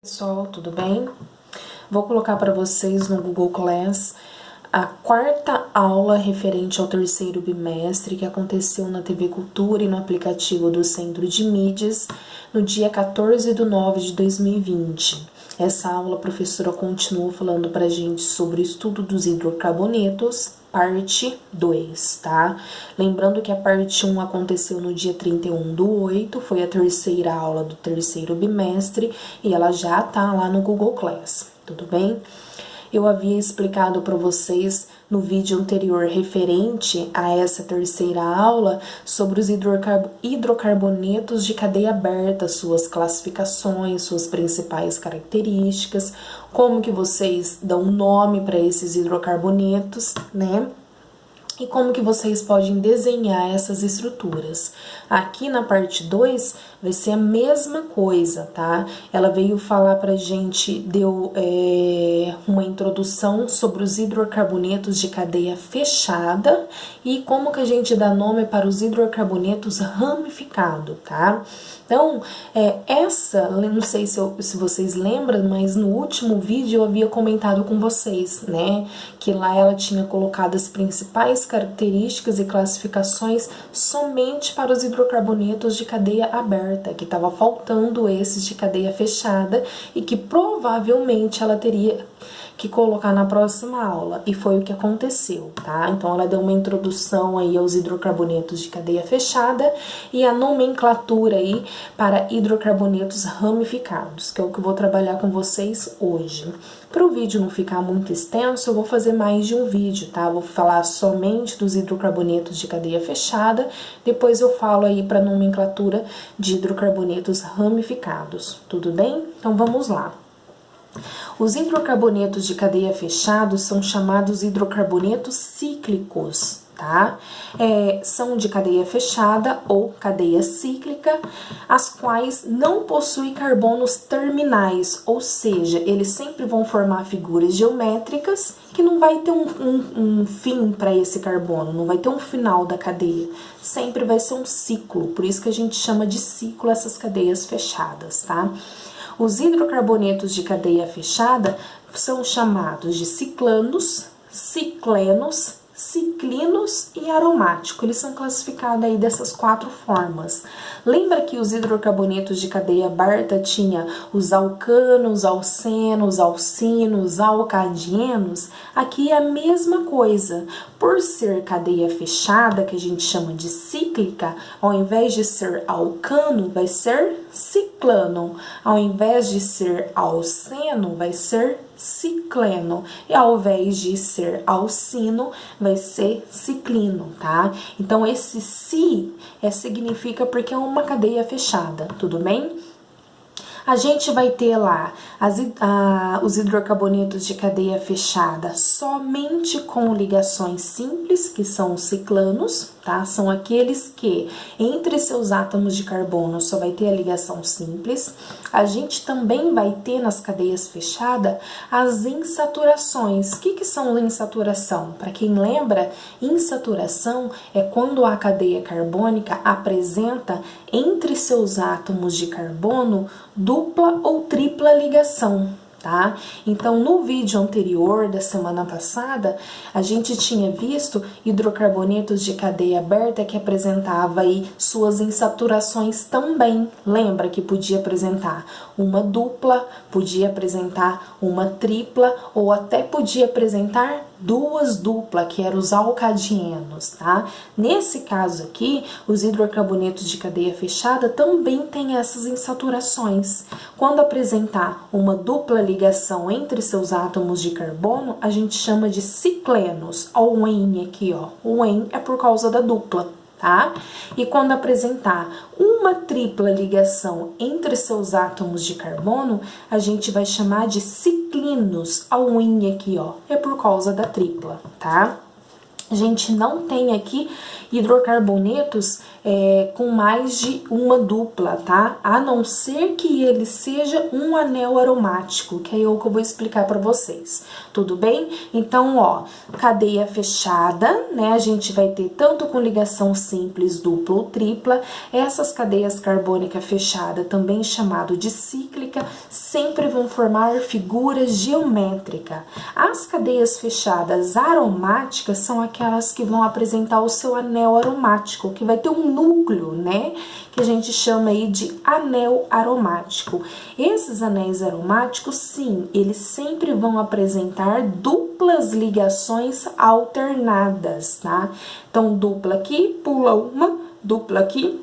Pessoal, tudo bem? Vou colocar para vocês no Google Class a quarta aula referente ao terceiro bimestre que aconteceu na TV Cultura e no aplicativo do Centro de Mídias no dia 14/9/2020. Essa aula a professora continuou falando pra gente sobre o estudo dos hidrocarbonetos, parte 2, tá? Lembrando que a parte 1 aconteceu no dia 31/8, foi a terceira aula do terceiro bimestre e ela já tá lá no Google Class, tudo bem? Eu havia explicado para vocês no vídeo anterior referente a essa terceira aula sobre os hidrocarbonetos de cadeia aberta, suas classificações, suas principais características, como que vocês dão nome para esses hidrocarbonetos, né? E como que vocês podem desenhar essas estruturas. Aqui na parte 2 vai ser a mesma coisa, tá? Ela veio falar pra gente, deu uma introdução sobre os hidrocarbonetos de cadeia fechada e como que a gente dá nome para os hidrocarbonetos ramificados, tá? Então, não sei se vocês lembram, mas no último vídeo eu havia comentado com vocês, né? Que lá ela tinha colocado as principais características e classificações somente para os hidrocarbonetos de cadeia aberta, que estava faltando esses de cadeia fechada e que provavelmente ela teria que colocar na próxima aula, e foi o que aconteceu, tá? Então, ela deu uma introdução aí aos hidrocarbonetos de cadeia fechada e a nomenclatura aí para hidrocarbonetos ramificados, que é o que eu vou trabalhar com vocês hoje. Para o vídeo não ficar muito extenso, eu vou fazer mais de um vídeo, tá? Vou falar somente dos hidrocarbonetos de cadeia fechada, depois eu falo aí para nomenclatura de hidrocarbonetos ramificados, tudo bem? Então, vamos lá. Os hidrocarbonetos de cadeia fechada são chamados hidrocarbonetos cíclicos, tá? São de cadeia fechada ou cadeia cíclica, as quais não possuem carbonos terminais, ou seja, eles sempre vão formar figuras geométricas que não vai ter um fim para esse carbono, não vai ter um final da cadeia, sempre vai ser um ciclo, por isso que a gente chama de ciclo essas cadeias fechadas, tá? Os hidrocarbonetos de cadeia fechada são chamados de ciclanos, ciclenos, ciclinos e aromático. Eles são classificados aí dessas quatro formas. Lembra que os hidrocarbonetos de cadeia aberta tinha os alcanos, alcenos, alcinos, alcadienos? Aqui é a mesma coisa. Por ser cadeia fechada, que a gente chama de cíclica, ao invés de ser alcano, vai ser ciclano. Ao invés de ser alceno, vai ser cicleno. E ao invés de ser alcino, vai ser ciclino, tá? Então, esse si significa porque é uma cadeia fechada, tudo bem? A gente vai ter lá os hidrocarbonetos de cadeia fechada somente com ligações simples, que são os ciclanos, tá? São aqueles que entre seus átomos de carbono só vai ter a ligação simples. A gente também vai ter nas cadeias fechadas as insaturações. O que são insaturação? Para quem lembra, insaturação é quando a cadeia carbônica apresenta entre seus átomos de carbono dupla ou tripla ligação, tá? Então, no vídeo anterior da semana passada, a gente tinha visto hidrocarbonetos de cadeia aberta que apresentava aí suas insaturações também. Lembra que podia apresentar uma dupla, podia apresentar uma tripla ou até podia apresentar duas duplas, que eram os alcadienos, tá? Nesse caso aqui, os hidrocarbonetos de cadeia fechada também têm essas insaturações. Quando apresentar uma dupla ligação entre seus átomos de carbono, a gente chama de ciclenos. Ó, o en aqui, ó. O en é por causa da dupla, tá? E quando apresentar uma tripla ligação entre seus átomos de carbono, a gente vai chamar de ciclinos. Ó, o en aqui, ó, é por causa da tripla, tá? A gente não tem aqui hidrocarbonetos com mais de uma dupla, tá? A não ser que ele seja um anel aromático, que é o que eu vou explicar para vocês, tudo bem? Então, ó, cadeia fechada, né? A gente vai ter tanto com ligação simples, dupla ou tripla. Essas cadeias carbônicas fechadas, também chamado de cíclica, sempre vão formar figuras geométricas. As cadeias fechadas aromáticas são aquelas que vão apresentar o seu anel aromático, que vai ter um núcleo, né? Que a gente chama aí de anel aromático. Esses anéis aromáticos, sim, eles sempre vão apresentar duplas ligações alternadas, tá? Então, dupla aqui, pula uma, dupla aqui,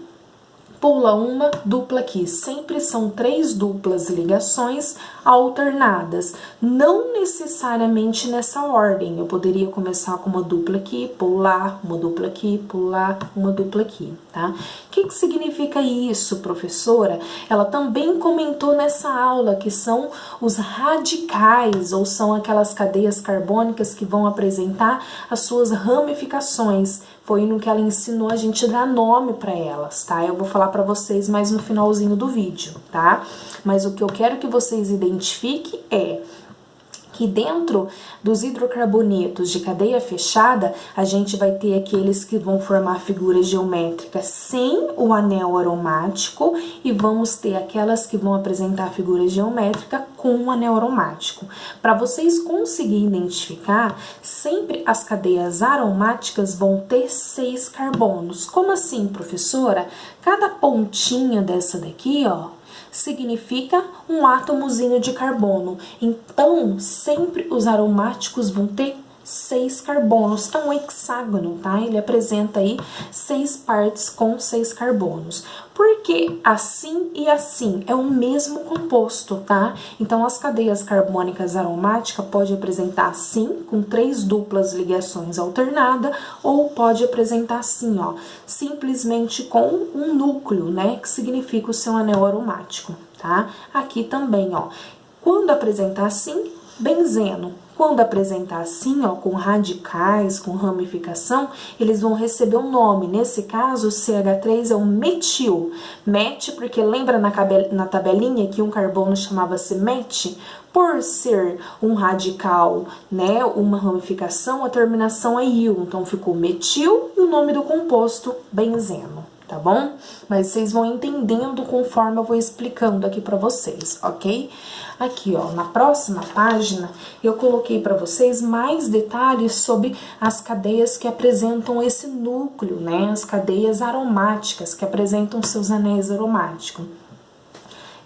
pula uma, dupla aqui. Sempre são 3 duplas ligações alternadas, não necessariamente nessa ordem. Eu poderia começar com uma dupla aqui, pular, uma dupla aqui, pular, uma dupla aqui, tá? O que significa isso, professora? Ela também comentou nessa aula que são os radicais, ou são aquelas cadeias carbônicas que vão apresentar as suas ramificações. Foi no que ela ensinou a gente dar nome para elas, tá? Eu vou falar para vocês mais no finalzinho do vídeo, tá? Mas o que eu quero que vocês identifiquem é que dentro dos hidrocarbonetos de cadeia fechada, a gente vai ter aqueles que vão formar figuras geométricas sem o anel aromático e vamos ter aquelas que vão apresentar figura geométrica com o anel aromático. Para vocês conseguirem identificar, sempre as cadeias aromáticas vão ter 6 carbonos. Como assim, professora? Cada pontinha dessa daqui, ó, significa um átomozinho de carbono. Então, sempre os aromáticos vão ter 6 carbonos. É um hexágono, tá? Ele apresenta aí 6 partes com 6 carbonos. Porque assim e assim é o mesmo composto, tá? Então, as cadeias carbônicas aromáticas pode apresentar assim, com 3 duplas ligações alternadas, ou pode apresentar assim, ó, simplesmente com um núcleo, né? Que significa o seu anel aromático, tá? Aqui também, ó, quando apresentar assim, benzeno. Quando apresentar assim, ó, com radicais, com ramificação, eles vão receber um nome. Nesse caso, o CH3 é o metil. Met, porque lembra na tabelinha que um carbono chamava-se met? Por ser um radical, né, uma ramificação, a terminação é il. Então, ficou metil e o nome do composto, benzeno. Tá bom? Mas vocês vão entendendo conforme eu vou explicando aqui pra vocês, ok? Aqui, ó, na próxima página, eu coloquei pra vocês mais detalhes sobre as cadeias que apresentam esse núcleo, né? As cadeias aromáticas, que apresentam seus anéis aromáticos.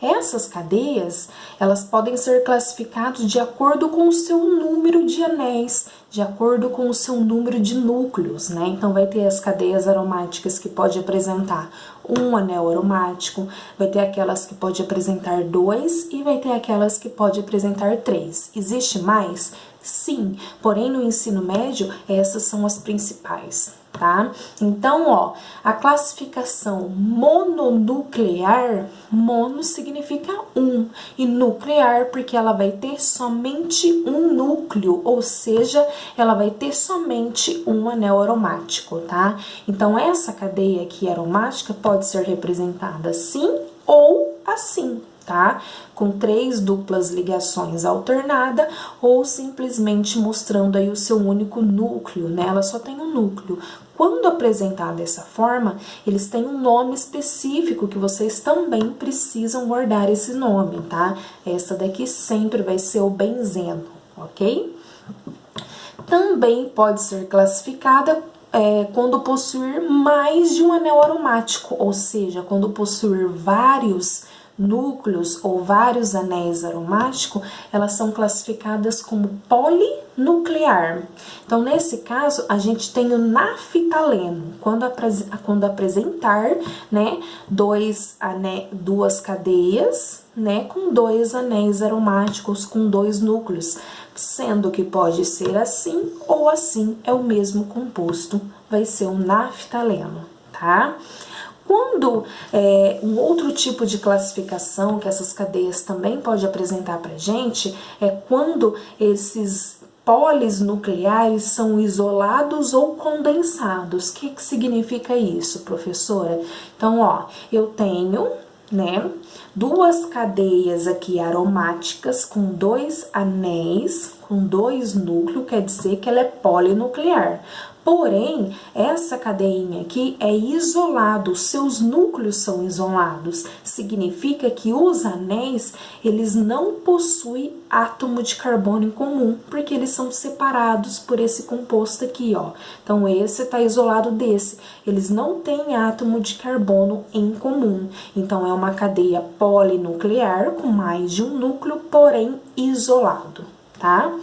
Essas cadeias, elas podem ser classificadas de acordo com o seu número de anéis, de acordo com o seu número de núcleos, né? Então, vai ter as cadeias aromáticas que pode apresentar um anel aromático, vai ter aquelas que pode apresentar 2 e vai ter aquelas que pode apresentar 3. Existe mais? Sim, porém no ensino médio, essas são as principais, tá? Então, ó, a classificação mononuclear, mono significa um, e nuclear porque ela vai ter somente um núcleo, ou seja, ela vai ter somente um anel aromático, tá? Então, essa cadeia aqui aromática pode ser representada assim ou assim, tá? Com 3 duplas ligações alternadas ou simplesmente mostrando aí o seu único núcleo, né? Ela só tem um núcleo. Quando apresentar dessa forma, eles têm um nome específico que vocês também precisam guardar esse nome, tá? Essa daqui sempre vai ser o benzeno, ok? Também pode ser classificada quando possuir mais de um anel aromático, ou seja, quando possuir vários núcleos ou vários anéis aromáticos, elas são classificadas como polinuclear. Então, nesse caso, a gente tem o naftaleno, quando apresentar, né, duas cadeias, né, com 2 anéis aromáticos, com 2 núcleos, sendo que pode ser assim ou assim, é o mesmo composto, vai ser o naftaleno, tá? Quando um outro tipo de classificação que essas cadeias também pode apresentar pra gente é quando esses pólis nucleares são isolados ou condensados. O que significa isso, professora? Então, ó, eu tenho, né, duas cadeias aqui aromáticas com 2 anéis, com 2 núcleos, quer dizer que ela é polinuclear. Porém, essa cadeinha aqui é isolada, os seus núcleos são isolados. Significa que os anéis, eles não possuem átomo de carbono em comum, porque eles são separados por esse composto aqui, ó. Então, esse tá isolado desse. Eles não têm átomo de carbono em comum. Então, é uma cadeia polinuclear com mais de um núcleo, porém isolado, tá?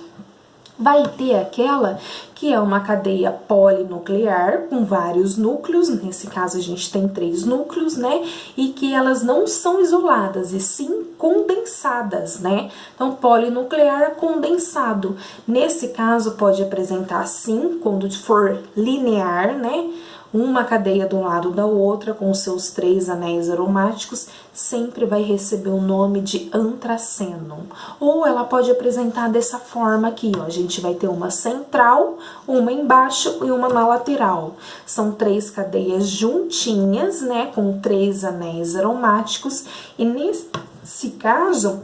Vai ter aquela que é uma cadeia polinuclear com vários núcleos, nesse caso a gente tem 3 núcleos, né? E que elas não são isoladas, e sim condensadas, né? Então, polinuclear condensado. Nesse caso, pode apresentar sim, quando for linear, né? Uma cadeia do lado da outra, com seus 3 anéis aromáticos, sempre vai receber o nome de antraceno. Ou ela pode apresentar dessa forma aqui, ó. A gente vai ter uma central, uma embaixo e uma na lateral. São 3 cadeias juntinhas, né, com 3 anéis aromáticos. E nesse caso,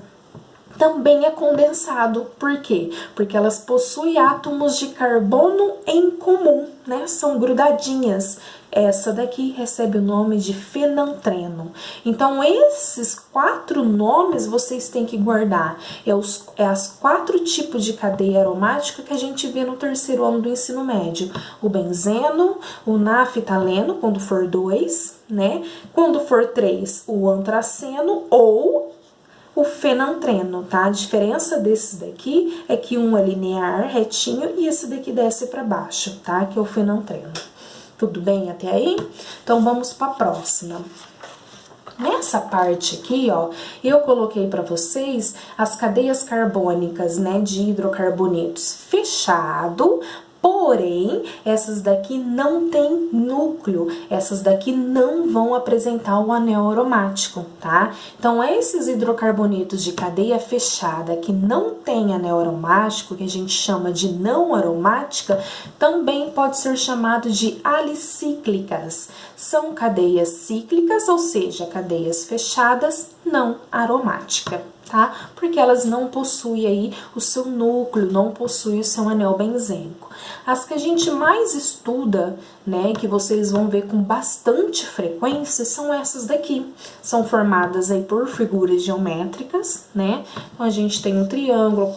também é condensado. Por quê? Porque elas possuem átomos de carbono em comum, né? São grudadinhas. Essa daqui recebe o nome de fenantreno. Então, esses 4 nomes vocês têm que guardar. É as 4 tipos de cadeia aromática que a gente vê no 3º ano do ensino médio. O benzeno, o naftaleno, quando for 2, né? Quando for 3, o antraceno ou o fenantreno, tá? A diferença desses daqui é que um é linear, retinho, e esse daqui desce para baixo, tá? Que é o fenantreno. Tudo bem até aí? Então, vamos para a próxima. Nessa parte aqui, ó, eu coloquei para vocês as cadeias carbônicas, né, de hidrocarbonetos fechado. Porém, essas daqui não tem núcleo, essas daqui não vão apresentar o anel aromático, tá? Então, esses hidrocarbonetos de cadeia fechada que não tem anel aromático, que a gente chama de não aromática, também pode ser chamado de alicíclicas. São cadeias cíclicas, ou seja, cadeias fechadas não aromática, tá? Porque elas não possuem aí o seu núcleo, não possuem o seu anel benzênico. As que a gente mais estuda, né, que vocês vão ver com bastante frequência, são essas daqui. São formadas aí por figuras geométricas, né? Então, a gente tem o triângulo,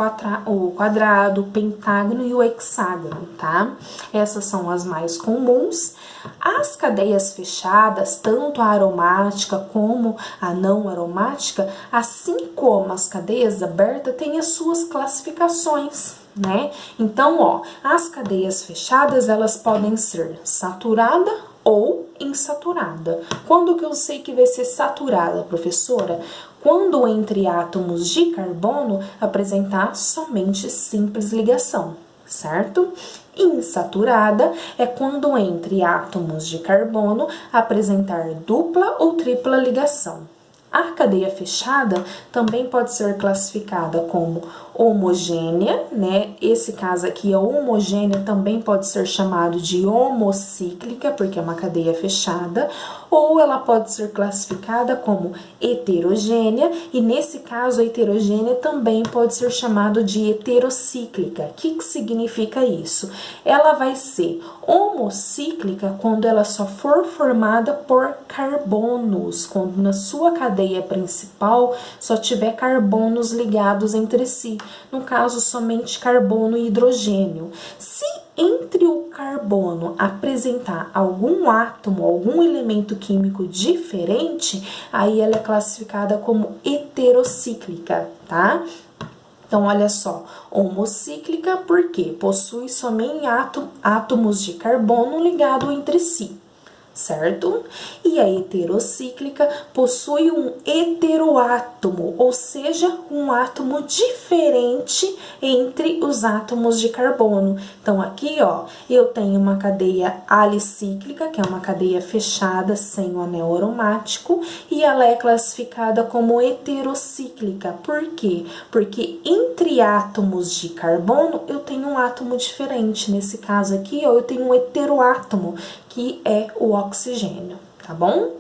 o quadrado, o pentágono e o hexágono, tá? Essas são as mais comuns. As cadeias fechadas, tanto a aromática como a não aromática, assim como as cadeias abertas, têm as suas classificações, né? Então, ó, as cadeias fechadas, elas podem ser saturada ou insaturada. Quando que eu sei que vai ser saturada, professora? Quando entre átomos de carbono apresentar somente simples ligação, certo? Insaturada é quando entre átomos de carbono apresentar dupla ou tripla ligação. A cadeia fechada também pode ser classificada como homogênea, né? Esse caso aqui, a homogênea, também pode ser chamado de homocíclica, porque é uma cadeia fechada, ou ela pode ser classificada como heterogênea, e nesse caso a heterogênea também pode ser chamado de heterocíclica. O que significa isso? Ela vai ser homocíclica quando ela só for formada por carbonos, quando na sua cadeia principal só tiver carbonos ligados entre si, no caso somente carbono e hidrogênio. Se entre o carbono apresentar algum átomo, algum elemento químico diferente, aí ela é classificada como heterocíclica, tá? Então, olha só, homocíclica porque possui somente átomos de carbono ligados entre si. certo? E a heterocíclica possui um heteroátomo, ou seja, um átomo diferente entre os átomos de carbono. Então, aqui, ó, eu tenho uma cadeia alicíclica, que é uma cadeia fechada, sem o anel aromático, e ela é classificada como heterocíclica. Por quê? Porque entre átomos de carbono, eu tenho um átomo diferente. Nesse caso aqui, ó, eu tenho um heteroátomo, que é o oxigênio, tá bom?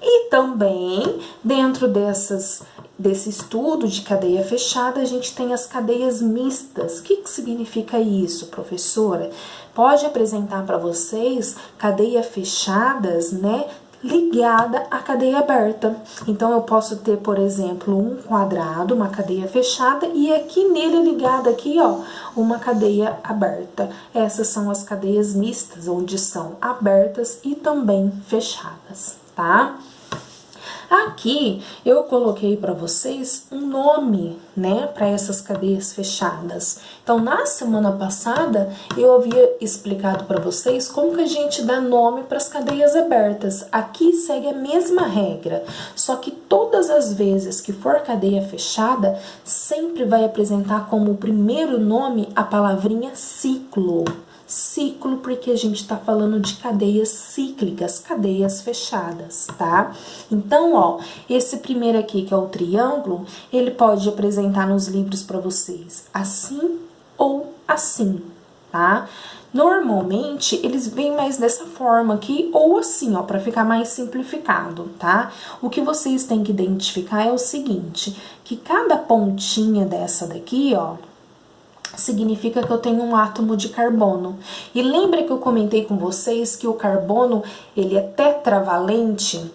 E também, dentro desse estudo de cadeia fechada, a gente tem as cadeias mistas. O que significa isso, professora? Pode apresentar para vocês cadeias fechadas, né, ligada à cadeia aberta. Então, eu posso ter, por exemplo, um quadrado, uma cadeia fechada, e aqui nele ligada aqui, ó, uma cadeia aberta. Essas são as cadeias mistas, onde são abertas e também fechadas, tá? Aqui eu coloquei para vocês um nome, né, para essas cadeias fechadas. Então, na semana passada, eu havia explicado para vocês como que a gente dá nome para as cadeias abertas. Aqui segue a mesma regra, só que todas as vezes que for cadeia fechada, sempre vai apresentar como primeiro nome a palavrinha ciclo. Ciclo, porque a gente tá falando de cadeias cíclicas, cadeias fechadas, tá? Então, ó, esse primeiro aqui, que é o triângulo, ele pode apresentar nos livros para vocês assim ou assim, tá? Normalmente, eles vêm mais dessa forma aqui, ou assim, ó, para ficar mais simplificado, tá? O que vocês têm que identificar é o seguinte, que cada pontinha dessa daqui, ó, significa que eu tenho um átomo de carbono. E lembra que eu comentei com vocês que o carbono, ele é tetravalente,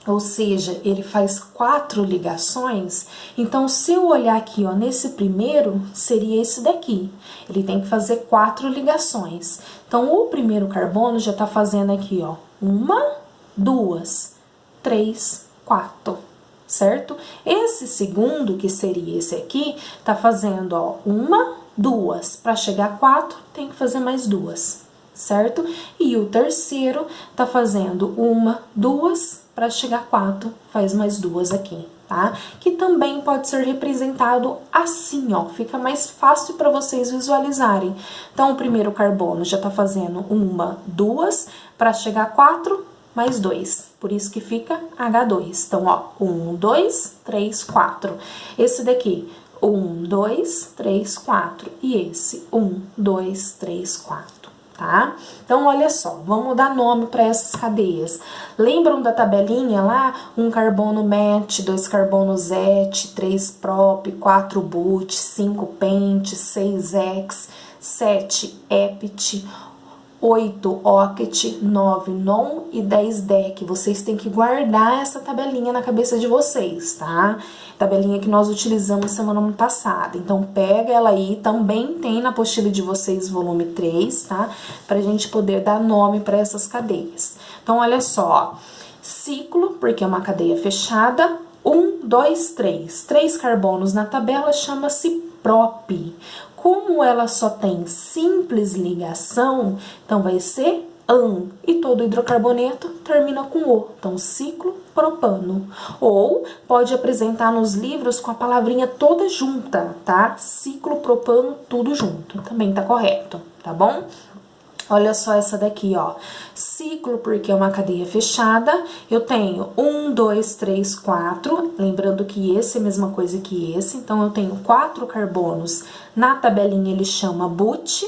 ou seja, ele faz 4 ligações? Então, se eu olhar aqui, ó, nesse primeiro, seria esse daqui. Ele tem que fazer 4 ligações. Então, o primeiro carbono já tá fazendo aqui, ó, 1, 2, 3, 4. Certo? Esse segundo, que seria esse aqui, tá fazendo, ó, 1, 2. Para chegar a 4, tem que fazer mais 2, certo? E o terceiro tá fazendo 1, 2, para chegar a 4, faz mais 2 aqui, tá? Que também pode ser representado assim, ó, fica mais fácil para vocês visualizarem. Então, o primeiro carbono já tá fazendo 1, 2, para chegar a 4, mais 2, por isso que fica H2. Então, ó, 1, 2, 3, 4. Esse daqui, 1, 2, 3, 4. E esse, 1, 2, 3, 4, tá? Então, olha só, vamos dar nome para essas cadeias. Lembram da tabelinha lá? 1 carbono MET, 2 carbonos ET, 3 prop, 4 but, 5 pent, 6 hex, 7 ept, 8 oct, 9 non e 10 dec. Vocês têm que guardar essa tabelinha na cabeça de vocês, tá? Tabelinha que nós utilizamos semana passada. Então, pega ela aí, também tem na apostila de vocês, volume 3, tá? Pra gente poder dar nome para essas cadeias. Então, olha só, ciclo, porque é uma cadeia fechada, 1, 2, 3. 3 carbonos na tabela chama-se prop. Como ela só tem simples ligação, então vai ser an. E todo hidrocarboneto termina com o. Então, ciclo propano. Ou pode apresentar nos livros com a palavrinha toda junta, tá? Ciclo propano, tudo junto. Também tá correto, tá bom? Olha só essa daqui, ó. Ciclo, porque é uma cadeia fechada. Eu tenho 1, 2, 3, 4. Lembrando que esse é a mesma coisa que esse. Então, eu tenho 4 carbonos. Na tabelinha, ele chama but.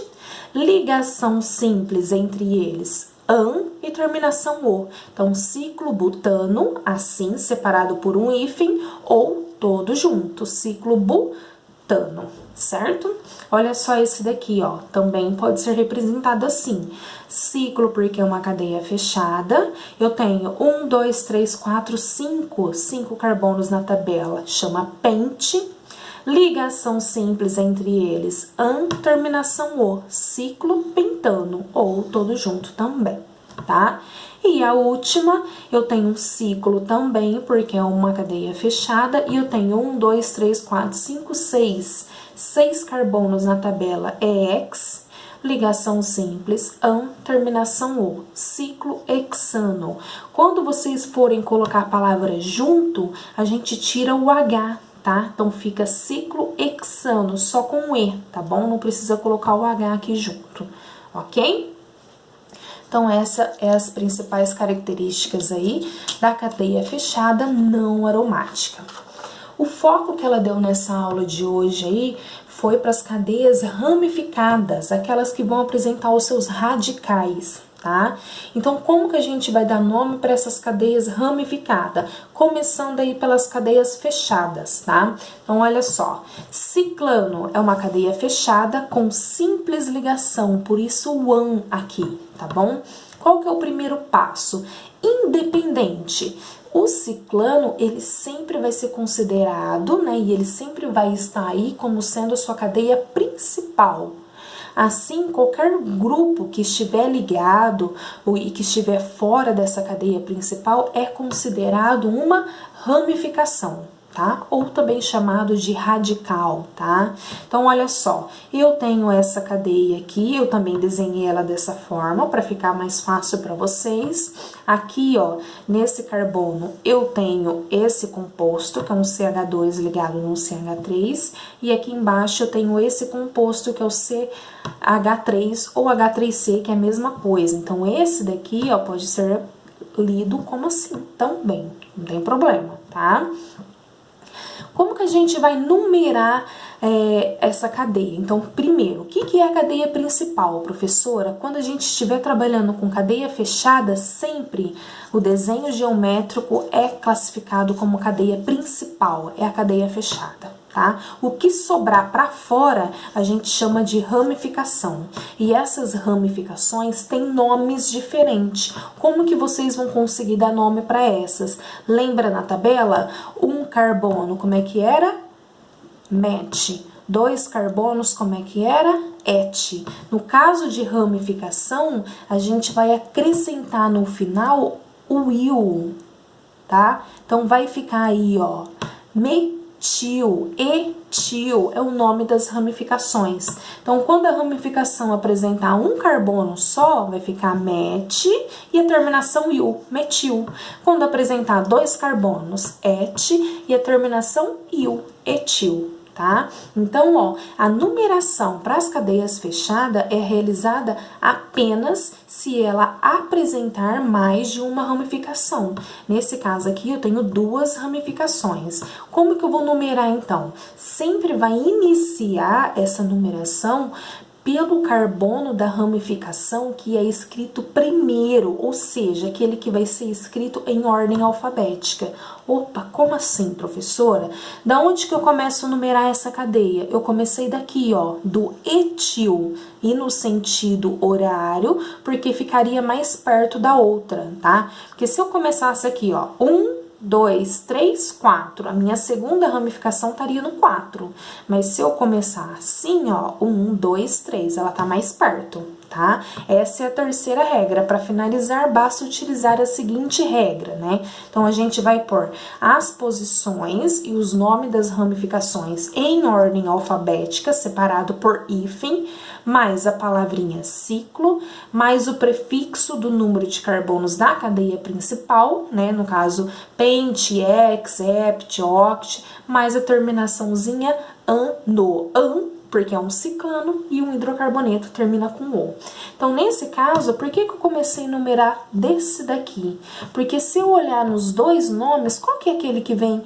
Ligação simples entre eles, an, e terminação o. Então, ciclo butano, assim, separado por um hífen, ou todo junto. Ciclo butano, certo? Olha só esse daqui, ó, também pode ser representado assim. Ciclo, porque é uma cadeia fechada. Eu tenho 1, 2, 3, 4, 5 carbonos na tabela, chama pente. Ligação simples entre eles, an, terminação o, ciclo pentano, ou todo junto também, tá? E a última, eu tenho um ciclo também, porque é uma cadeia fechada, e eu tenho 1, 2, 3, 4, 5, 6 carbonos na tabela EX. ligação simples, an, terminação o, ciclo hexano. Quando vocês forem colocar a palavra junto, a gente tira o H, tá? Então, fica ciclo hexano, só com o E, tá bom? Não precisa colocar o H aqui junto, ok? Então, essa é as principais características aí da cadeia fechada não aromática. O foco que ela deu nessa aula de hoje aí foi para as cadeias ramificadas, aquelas que vão apresentar os seus radicais, tá? Então, como que a gente vai dar nome para essas cadeias ramificadas? Começando aí pelas cadeias fechadas, tá? Então, olha só, ciclano é uma cadeia fechada com simples ligação, por isso o an aqui, tá bom? Qual que é o primeiro passo? Independente. O ciclano, ele sempre vai ser considerado, né, e ele sempre vai estar aí como sendo a sua cadeia principal. Assim, qualquer grupo que estiver ligado e que estiver fora dessa cadeia principal é considerado uma ramificação, tá? Ou também chamado de radical, tá? Então, olha só, eu tenho essa cadeia aqui, eu também desenhei ela dessa forma para ficar mais fácil para vocês. Aqui, ó, nesse carbono, eu tenho esse composto, que é um CH2 ligado num CH3, e aqui embaixo eu tenho esse composto, que é o CH3 ou H3C, que é a mesma coisa. Então, esse daqui, ó, pode ser lido como assim também, não tem problema, tá? Como que a gente vai numerar essa cadeia? Então, primeiro, o que é a cadeia principal, professora? Quando a gente estiver trabalhando com cadeia fechada, sempre o desenho geométrico é classificado como cadeia principal, é a cadeia fechada, tá? O que sobrar para fora, a gente chama de ramificação. E essas ramificações têm nomes diferentes. Como que vocês vão conseguir dar nome para essas? Lembra na tabela? Um carbono, como é que era? Met. 2 carbonos, como é que era? Et. No caso de ramificação, a gente vai acrescentar no final o il, tá? Então, vai ficar aí, ó, metil, etil é o nome das ramificações. Então, quando a ramificação apresentar um carbono só, vai ficar met e a terminação il, metil. Quando apresentar 2 carbonos, et e a terminação il, etil. Tá? Então, ó, a numeração para as cadeias fechadas é realizada apenas se ela apresentar mais de uma ramificação. Nesse caso aqui, eu tenho 2 ramificações. Como que eu vou numerar, então? Sempre vai iniciar essa numeração pelo carbono da ramificação que é escrito primeiro, ou seja, aquele que vai ser escrito em ordem alfabética. Opa, como assim, professora? Da onde que eu começo a numerar essa cadeia? Eu comecei daqui, ó, do etil, e no sentido horário, porque ficaria mais perto da outra, tá? Porque se eu começasse aqui, ó, 1, 2, 3, 4. A minha segunda ramificação estaria no 4. Mas se eu começar assim, ó, 1, 2, 3, ela tá mais perto, tá? Essa é a terceira regra. Para finalizar, basta utilizar a seguinte regra, né? Então, a gente vai pôr as posições e os nomes das ramificações em ordem alfabética, separado por hífen, mais a palavrinha ciclo, mais o prefixo do número de carbonos da cadeia principal, né? No caso, pent, hex, hept, oct, mais a terminaçãozinha ano, porque é um ciclano e um hidrocarboneto termina com o. Então, nesse caso, por que eu comecei a numerar desse daqui? Porque se eu olhar nos 2 nomes, qual que é aquele que vem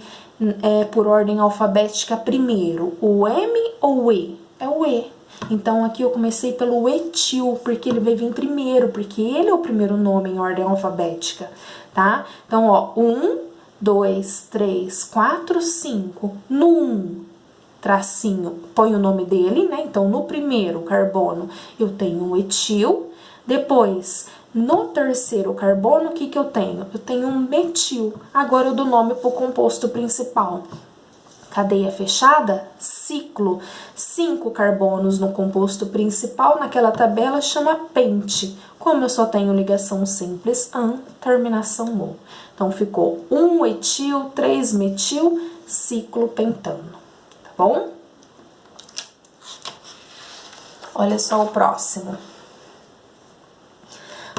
por ordem alfabética primeiro? O M ou o E? É o E. Então, aqui eu comecei pelo etil, porque ele vai vir primeiro, porque ele é o primeiro nome em ordem alfabética, tá? Então, ó, 1, 2, 3, 4, 5. No 1, tracinho, põe o nome dele, né? Então, no primeiro carbono, eu tenho um etil. Depois, no terceiro carbono, o que que eu tenho? Eu tenho um metil. Agora, eu dou nome para o composto principal. Cadeia fechada, ciclo, 5 carbonos no composto principal, naquela tabela chama pente. Como eu só tenho ligação simples, an, terminação o. Então, ficou 1 etil, 3 metil, ciclo pentano, tá bom? Olha só o próximo.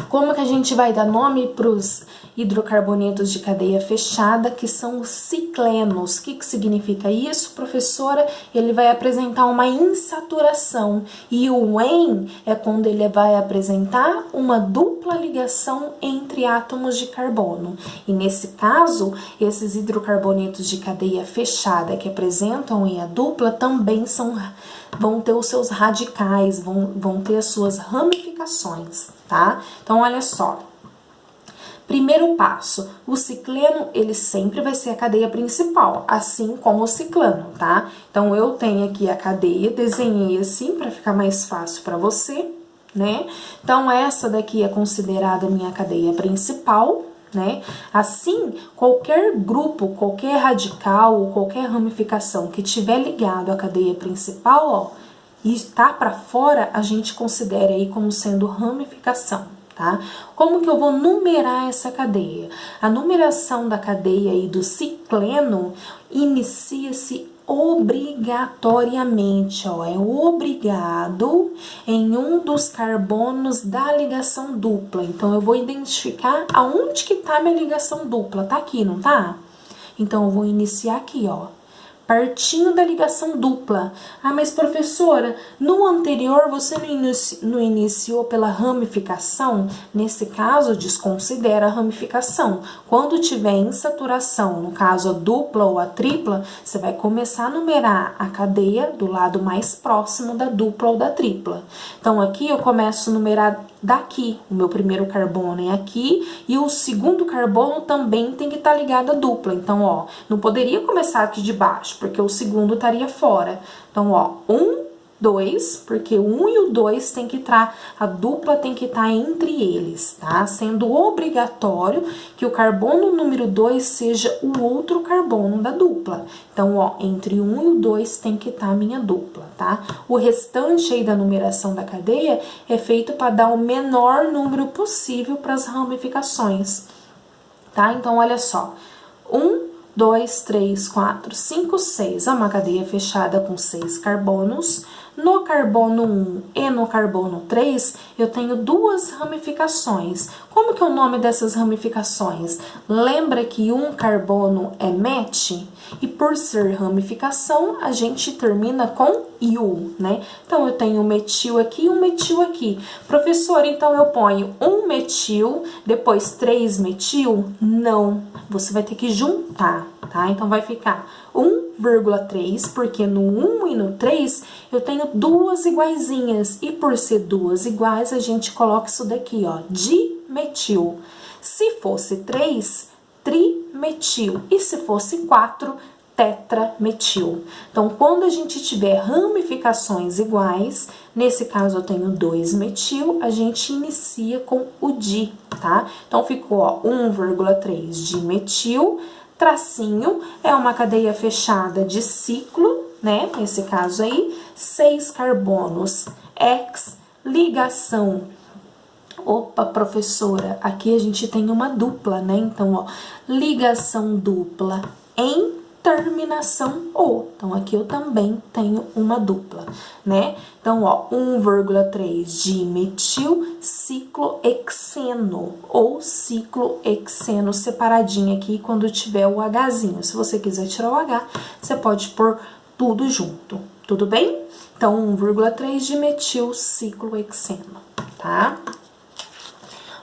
Como que a gente vai dar nome para os hidrocarbonetos de cadeia fechada, que são os ciclenos? O que significa isso, professora? Ele vai apresentar uma insaturação, e o en é quando ele vai apresentar uma dupla ligação entre átomos de carbono. E nesse caso, esses hidrocarbonetos de cadeia fechada que apresentam em a dupla também vão ter os seus radicais, vão ter as suas ramificações, tá? Então, olha só. Primeiro passo, o cicleno, ele sempre vai ser a cadeia principal, assim como o ciclano, tá? Então, eu tenho aqui a cadeia, desenhei assim para ficar mais fácil para você, né? Então, essa daqui é considerada minha cadeia principal, né? Assim, qualquer grupo, qualquer radical ou qualquer ramificação que tiver ligado à cadeia principal, ó, e está para fora, a gente considera aí como sendo ramificação. Tá? Como que eu vou numerar essa cadeia? A numeração da cadeia aí do cicleno inicia-se obrigatoriamente, ó, é obrigado em um dos carbonos da ligação dupla. Então, eu vou identificar aonde que tá minha ligação dupla. Tá aqui, não tá? Então, eu vou iniciar aqui, ó. Pertinho da ligação dupla. Ah, mas professora, no anterior você não iniciou pela ramificação? Nesse caso, desconsidera a ramificação. Quando tiver insaturação, no caso a dupla ou a tripla, você vai começar a numerar a cadeia do lado mais próximo da dupla ou da tripla. Então, aqui eu começo a numerar daqui. O meu primeiro carbono é aqui e o segundo carbono também tem que estar ligado à dupla. Então, ó, não poderia começar aqui de baixo, porque o segundo estaria fora. Então, ó, 1, 2, porque o 1 e o 2 tem que estar, a dupla tem que estar entre eles, tá? Sendo obrigatório que o carbono número 2 seja o outro carbono da dupla. Então, ó, entre o 1 e o 2 tem que estar a minha dupla, tá? O restante aí da numeração da cadeia é feito para dar o menor número possível para as ramificações, tá? Então, olha só, 1, 2, 3, 4, 5, 6. É uma cadeia fechada com 6 carbonos. No carbono 1 e no carbono 3, eu tenho duas ramificações. Como que é o nome dessas ramificações? Lembra que um carbono é match? E por ser ramificação, a gente termina com iu, né? Então, eu tenho um metil aqui e um metil aqui. Professor, então eu ponho um metil, depois 3 metil? Não, você vai ter que juntar, tá? Então, vai ficar 1,3, porque no 1 e no 3 eu tenho duas iguaizinhas. E por ser duas iguais, a gente coloca isso daqui, ó, dimetil. Se fosse 3, trimetil. E se fosse 4, tetrametil. Então, quando a gente tiver ramificações iguais, nesse caso eu tenho 2-metil, a gente inicia com o di, tá? Então, ficou, ó, 1,3 dimetil, tracinho, é uma cadeia fechada de ciclo, né? Nesse caso aí, 6 carbonos, X, ligação. Opa, professora, aqui a gente tem uma dupla, né? Então, ó, ligação dupla em terminação O. Então, aqui eu também tenho uma dupla, né? Então, ó, 1,3 dimetil ciclohexeno ou ciclohexeno separadinho aqui quando tiver o Hzinho. Se você quiser tirar o H, você pode pôr tudo junto, tudo bem? Então, 1,3 dimetil ciclohexeno, tá?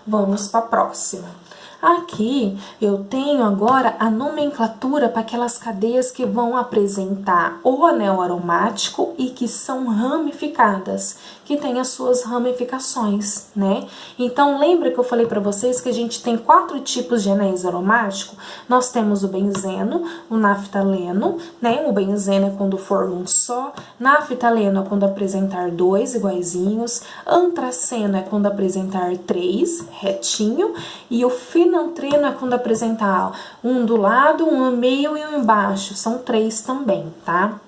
Vamos para a próxima. Aqui eu tenho agora a nomenclatura para aquelas cadeias que vão apresentar o anel aromático e que são ramificadas, que tem as suas ramificações, né? Então, lembra que eu falei para vocês que a gente tem 4 tipos de anéis aromáticos? Nós temos o benzeno, o naftaleno, né? O benzeno é quando for um só, naftaleno é quando apresentar 2 iguaizinhos, antraceno é quando apresentar 3, retinho, e o finantreno é quando apresentar um do lado, um no meio e um embaixo, são 3 também, tá?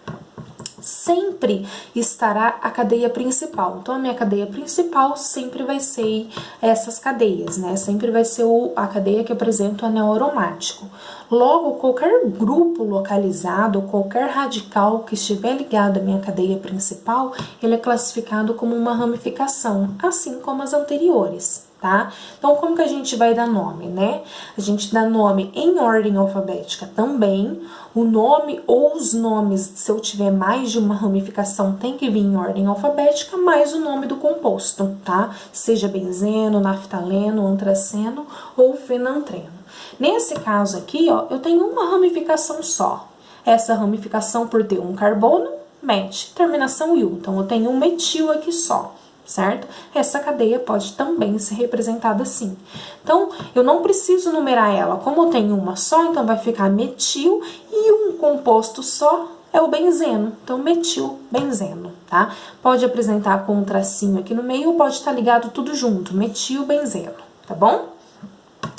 sempre estará a cadeia principal. Então, a minha cadeia principal sempre vai ser essas cadeias, né? Sempre vai ser a cadeia que apresenta o anel aromático. Logo, qualquer grupo localizado, qualquer radical que estiver ligado à minha cadeia principal, ele é classificado como uma ramificação, assim como as anteriores. Tá? Então, como que a gente vai dar nome, né? A gente dá nome em ordem alfabética também. O nome ou os nomes, se eu tiver mais de uma ramificação, tem que vir em ordem alfabética, mais o nome do composto, tá? Seja benzeno, naftaleno, antraceno ou fenantreno. Nesse caso aqui, ó, eu tenho uma ramificação só. Essa ramificação, por ter um carbono, met, terminação il. Então, eu tenho um metil aqui só. Certo? Essa cadeia pode também ser representada assim. Então, eu não preciso numerar ela. Como eu tenho uma só, então vai ficar metil e um composto só é o benzeno. Então, metil, benzeno, tá? Pode apresentar com um tracinho aqui no meio ou pode estar ligado tudo junto, metil, benzeno, tá bom?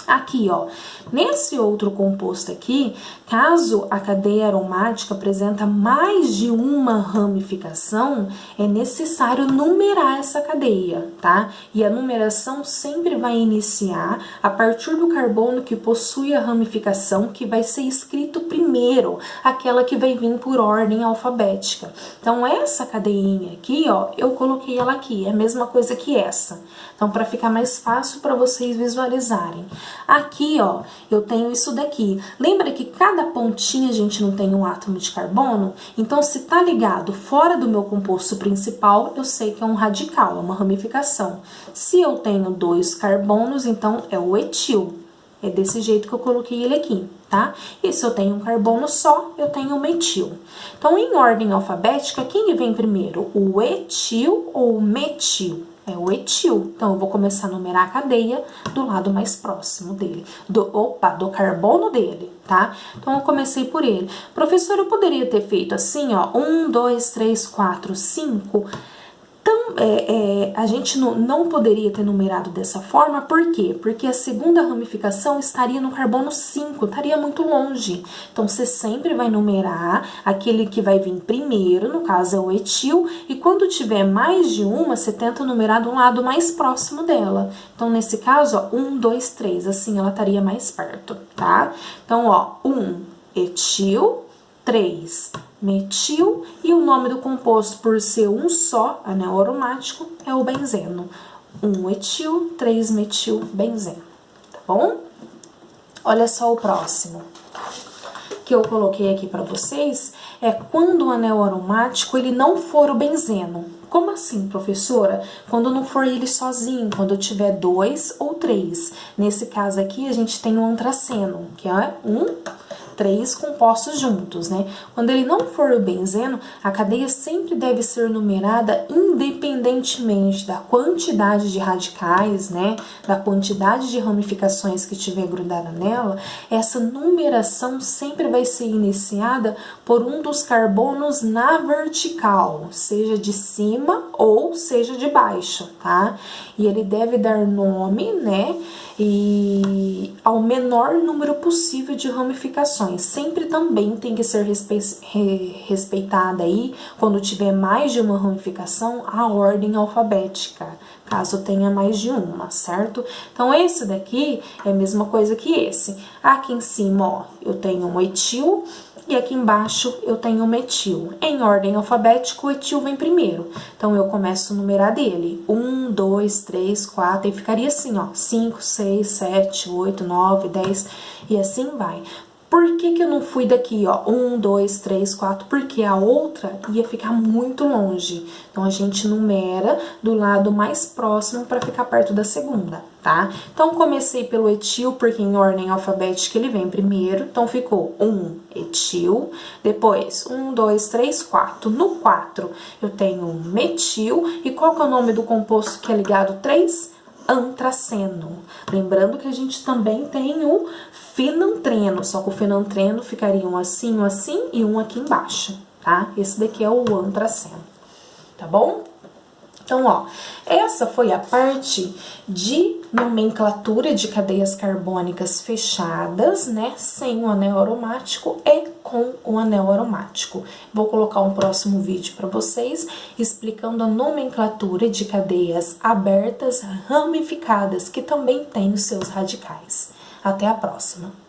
Aqui, ó, nesse outro composto aqui, caso a cadeia aromática apresenta mais de uma ramificação, é necessário numerar essa cadeia, tá? E a numeração sempre vai iniciar a partir do carbono que possui a ramificação, que vai ser escrito primeiro, aquela que vai vir por ordem alfabética. Então, essa cadeinha aqui, ó, eu coloquei ela aqui, é a mesma coisa que essa. Então, para ficar mais fácil para vocês visualizarem. Aqui, ó, eu tenho isso daqui. Lembra que cada pontinha a gente não tem um átomo de carbono? Então, se tá ligado fora do meu composto principal, eu sei que é um radical, é uma ramificação. Se eu tenho 2 carbonos, então é o etil. É desse jeito que eu coloquei ele aqui, tá? E se eu tenho um carbono só, eu tenho o metil. Então, em ordem alfabética, quem vem primeiro? O etil ou o metil? É o etil. Então, eu vou começar a numerar a cadeia do lado mais próximo dele. Do carbono dele, tá? Então, eu comecei por ele. Professor, eu poderia ter feito assim, ó, 1, 2, 3, 4, 5... a gente não poderia ter numerado dessa forma, por quê? Porque a segunda ramificação estaria no carbono 5, estaria muito longe. Então, você sempre vai numerar aquele que vai vir primeiro, no caso é o etil, e quando tiver mais de uma, você tenta numerar do lado mais próximo dela. Então, nesse caso, ó, 1, 2, 3, assim ela estaria mais perto, tá? Então, ó, 1, etil, 3, metil, e o nome do composto, por ser um só, anel aromático, é o benzeno. 1 etil, 3 metil, benzeno, tá bom? Olha só o próximo que eu coloquei aqui para vocês, é quando o anel aromático ele não for o benzeno. Como assim, professora? Quando não for ele sozinho, quando eu tiver 2 ou 3. Nesse caso aqui, a gente tem o antraceno, que é 3 compostos juntos, né? Quando ele não for o benzeno, a cadeia sempre deve ser numerada independentemente da quantidade de radicais, né? Da quantidade de ramificações que tiver grudada nela. Essa numeração sempre vai ser iniciada por um dos carbonos na vertical, seja de cima ou seja de baixo, tá? E ele deve dar nome, né? E ao menor número possível de ramificações. Sempre também tem que ser respeitada aí, quando tiver mais de uma ramificação, a ordem alfabética, caso tenha mais de uma, certo? Então, esse daqui é a mesma coisa que esse. Aqui em cima, ó, eu tenho um etil, e aqui embaixo eu tenho o metil. Em ordem alfabética, o etil vem primeiro. Então, eu começo a numerar dele. 1, 2, 3, 4, e ficaria assim, ó. 5, 6, 7, 8, 9, 10, e assim vai. Por que que eu não fui daqui, ó, 1, 2, 3, 4? Porque a outra ia ficar muito longe. Então, a gente numera do lado mais próximo para ficar perto da segunda, tá? Então, comecei pelo etil, porque em ordem alfabética ele vem primeiro. Então, ficou 1, etil. Depois, 1, 2, 3, 4. No 4, eu tenho metil. E qual que é o nome do composto que é ligado 3? Antraceno. Lembrando que a gente também tem o fenantreno, só que o fenantreno ficaria um assim e um aqui embaixo, tá? Esse daqui é o antraceno, tá bom? Então, ó, essa foi a parte de nomenclatura de cadeias carbônicas fechadas, né, sem o anel aromático e com o anel aromático. Vou colocar um próximo vídeo para vocês explicando a nomenclatura de cadeias abertas ramificadas, que também tem os seus radicais. Até a próxima!